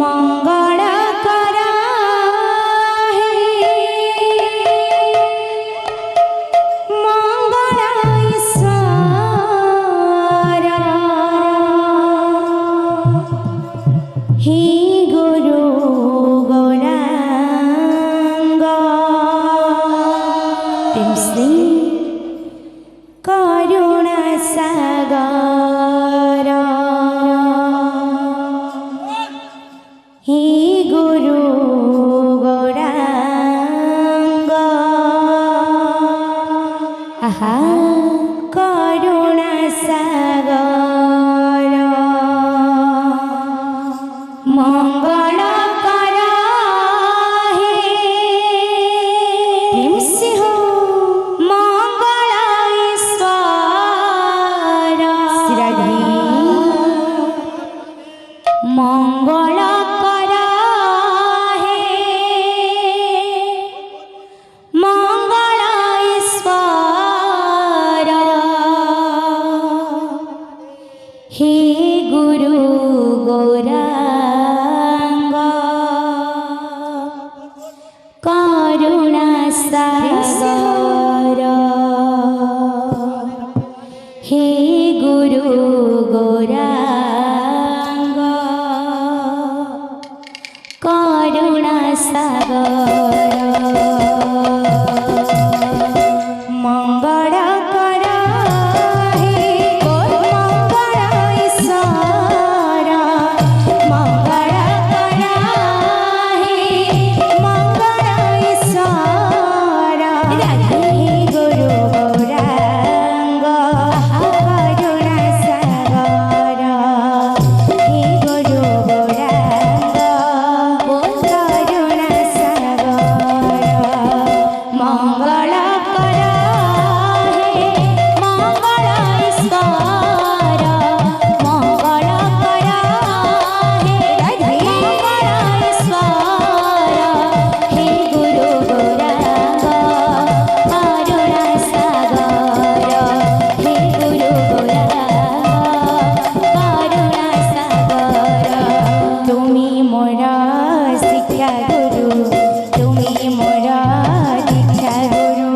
मंगल करा मंगल ईश्वर हे गुरु गौरांग प्रेम से करुणा सागर हे गुरु गौरांग आहा करुणा सागर मंगल करा हे प्रेम से हो मंगल ईश्वर मंगल करा हे मंगल ईश्वर हे गुरु गौरांग करुणा सागर हे गुरु गौरांग करुणा सागर मंगल करा हे मंगल ईश्वर मंगल करा हे मंगल ईश्वर हे गुरु गौरांग करुणा सागर हे गुरु गौरांग करुणा सागर मंगल करा हे मंगल ईश्वर मंगल करा हे मंगल ईश्वर हे गुरु गौरांग करुणा सागर हे गुरु गौरांग करुणा सागर तुमी मोरा शिक्षा गुरु तुमी मोरा दीक्षा गुरु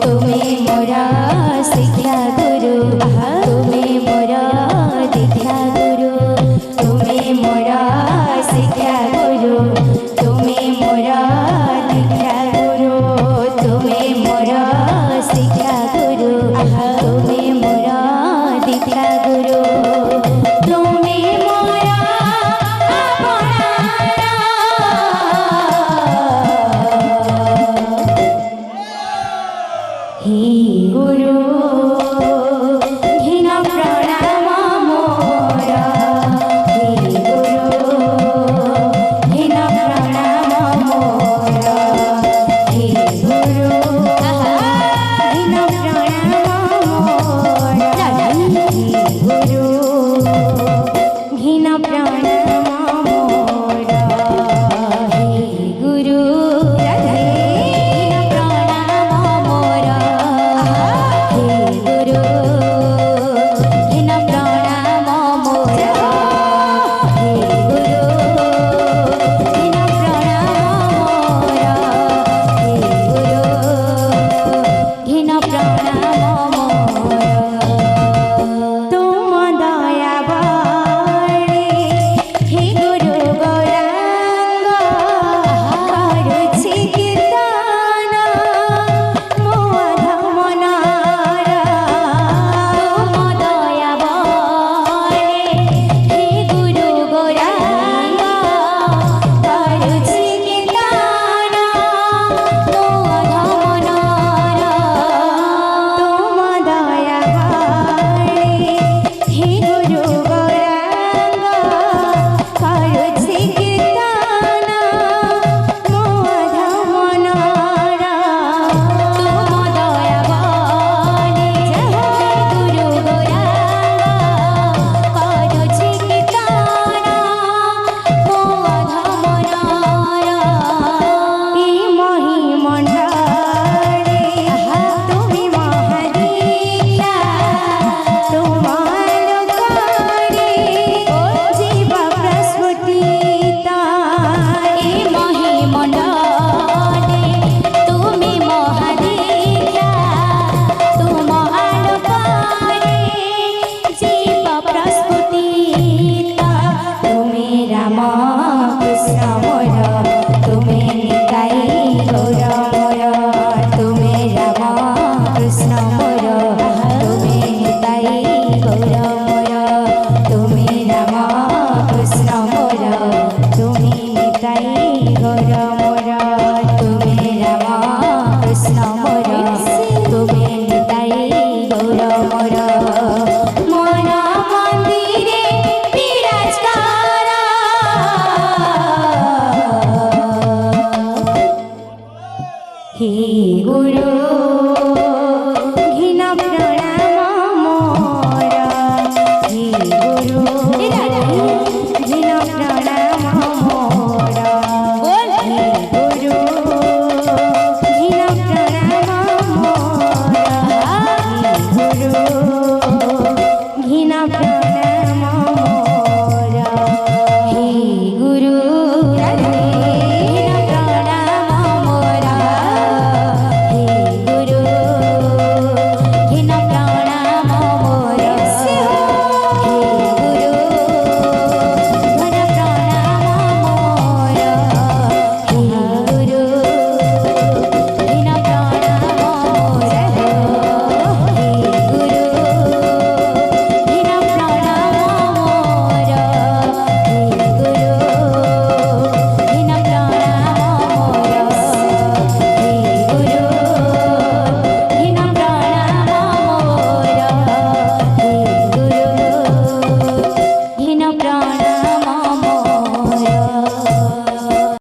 तुमी मोरा शिक्षा गुरु तुमी मोरा दीक्षा गुरु तुमी मोरा शिक्षा गुरु तुमी मोरा दीक्षा गुरु तुमी मोरा शिक्षा गुरु तुमी मोरा दीक्षा गुरु तुमी मोरा हे गुरु घिन प्रणाम मोरा हे गुरु घिन प्रणाम मोरा हे गुरु घिन प्रणाम मोरा हे गुरु घिन प्रणाम मोरा हे गुरु घिन प्रणाम मोरा हे गुरु घिन प्रणाम मोरा हे गुरु घिन प्रणाम मोरा हे गुरु घिन प्रणाम मोरा तुम दया बाणे हे गुरु गौरांग करुछि कीर्तन मो अधमनार तुम दया बाणे हे गुरु गौरांग करुछि कीर्तन मो अधमनार तुम दया बाणे हे गुरु गौरांग करुछि कीर्तन मो अधमनार तुम दया बाणे हे गुरु गौरांग करुछि कीर्तन मो अधमनार ई महिमण्डले तुमी महादीक्षा तुम लोकरे जीव प्रस्फुटी রাম কৃষ্ণ মোর তুমি নিতাই গৌর মোর তুমি রাম কৃষ্ণ মোর তুমি নিতাই গৌর মোর তুমি রাম কৃষ্ণ মোর